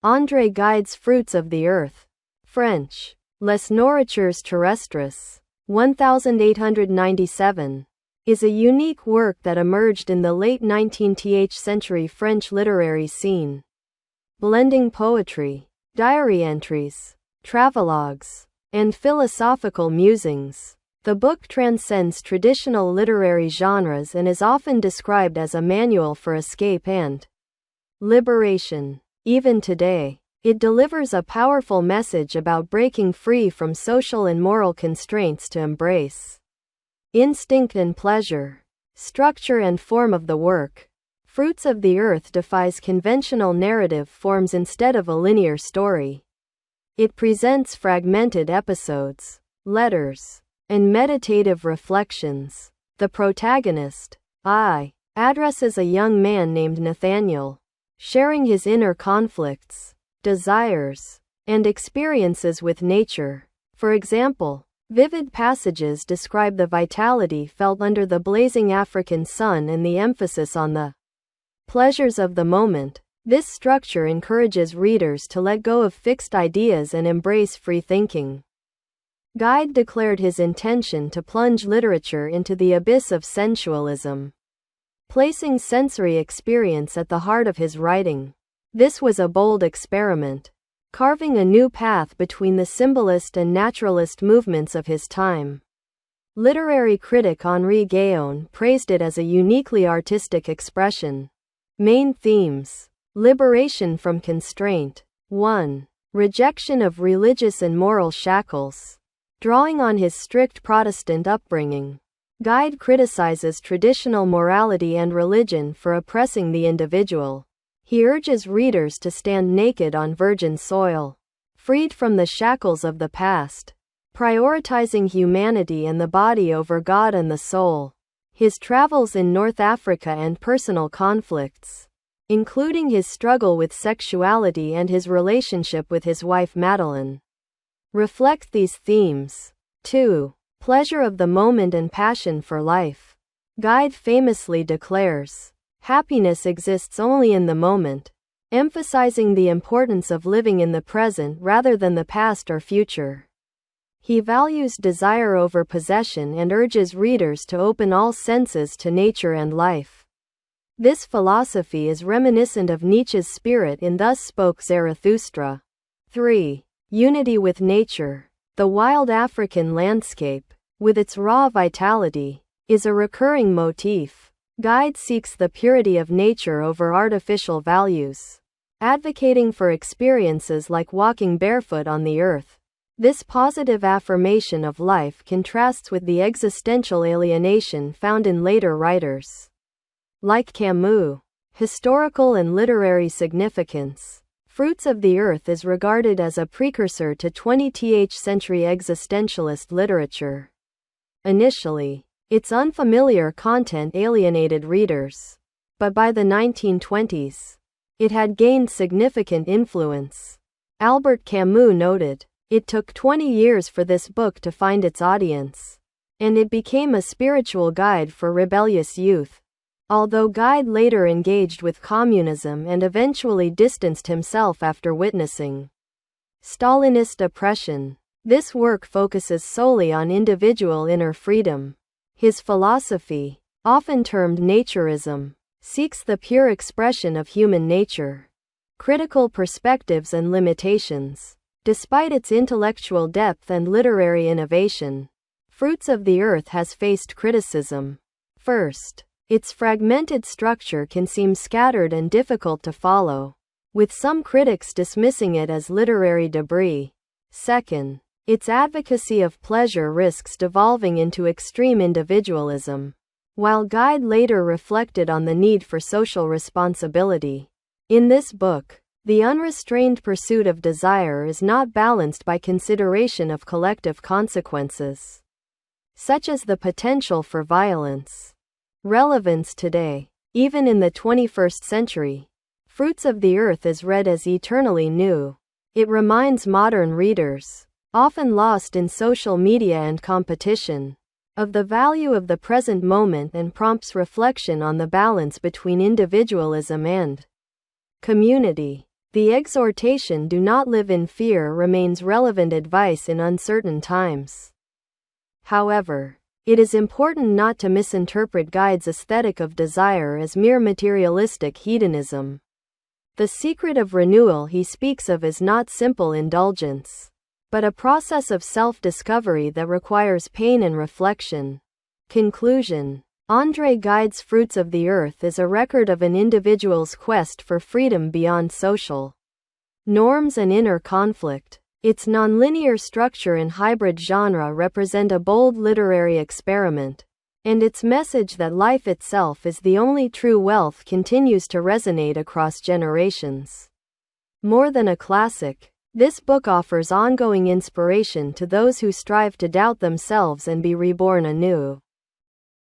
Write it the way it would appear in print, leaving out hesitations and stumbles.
André Gide's Fruits of the Earth. French. Les Nourritures Terrestres. 1897. Is a unique work that emerged in the late 19th century French literary scene. Blending poetry, diary entries, travelogues, and philosophical musings. The book transcends traditional literary genres and is often described as a manual for escape and liberation. Even today, it delivers a powerful message about breaking free from social and moral constraints to embrace instinct and pleasure. Structure and form of the work. Fruits of the Earth defies conventional narrative forms instead of a linear story. It presents fragmented episodes, letters, and meditative reflections. The protagonist, I, addresses a young man named Nathaniel, sharing his inner conflicts, desires, and experiences with nature. For example, vivid passages describe the vitality felt under the blazing African sun and the emphasis on the pleasures of the moment. This structure encourages readers to let go of fixed ideas and embrace free thinking. Gide declared his intention to plunge literature into the abyss of sensualism, placing sensory experience at the heart of his writing. This was a bold experiment, carving a new path between the symbolist and naturalist movements of his time. Literary critic Henri Guéon praised it as a uniquely artistic expression. Main themes. Liberation from constraint. 1. Rejection of religious and moral shackles. Drawing on his strict Protestant upbringing, Gide criticizes traditional morality and religion for oppressing the individual. He urges readers to stand naked on virgin soil, freed from the shackles of the past, prioritizing humanity and the body over God and the soul. His travels in North Africa and personal conflicts, including his struggle with sexuality and his relationship with his wife Madeleine, reflect these themes. 2. Pleasure of the moment and passion for life. Gide famously declares, "Happiness exists only in the moment," emphasizing the importance of living in the present rather than the past or future. He values desire over possession and urges readers to open all senses to nature and life. This philosophy is reminiscent of Nietzsche's spirit in Thus Spoke Zarathustra. 3. Unity with nature. The wild African landscape, with its raw vitality, is a recurring motif. Gide seeks the purity of nature over artificial values, advocating for experiences like walking barefoot on the earth. This positive affirmation of life contrasts with the existential alienation found in later writers, like Camus. Historical and literary significance. Fruits of the Earth is regarded as a precursor to 20th century existentialist literature. Initially, its unfamiliar content alienated readers, but by the 1920s, it had gained significant influence. Albert Camus noted, "It took 20 years for this book to find its audience, and it became a spiritual guide for rebellious youth." Although Gide later engaged with communism and eventually distanced himself after witnessing Stalinist oppression, this work focuses solely on individual inner freedom. His philosophy, often termed naturism, seeks the pure expression of human nature. Critical perspectives and limitations. Despite its intellectual depth and literary innovation, Fruits of the Earth has faced criticism. First, its fragmented structure can seem scattered and difficult to follow, with some critics dismissing it as literary debris. Second, its advocacy of pleasure risks devolving into extreme individualism, while Gide later reflected on the need for social responsibility. In this book, the unrestrained pursuit of desire is not balanced by consideration of collective consequences, such as the potential for violence. Relevance today. Even in the 21st century, Fruits of the Earth is read as eternally new. It reminds modern readers, often lost in social media and competition, of the value of the present moment and prompts reflection on the balance between individualism and community. The exhortation "do not live in fear" remains relevant advice in uncertain times. However, it is important not to misinterpret Gide's aesthetic of desire as mere materialistic hedonism. The secret of renewal he speaks of is not simple indulgence, but a process of self-discovery that requires pain and reflection. Conclusion. André Gide's Fruits of the Earth is a record of an individual's quest for freedom beyond social norms and inner conflict. Its nonlinear structure and hybrid genre represent a bold literary experiment, and its message that life itself is the only true wealth continues to resonate across generations. More than a classic, this book offers ongoing inspiration to those who strive to doubt themselves and be reborn anew.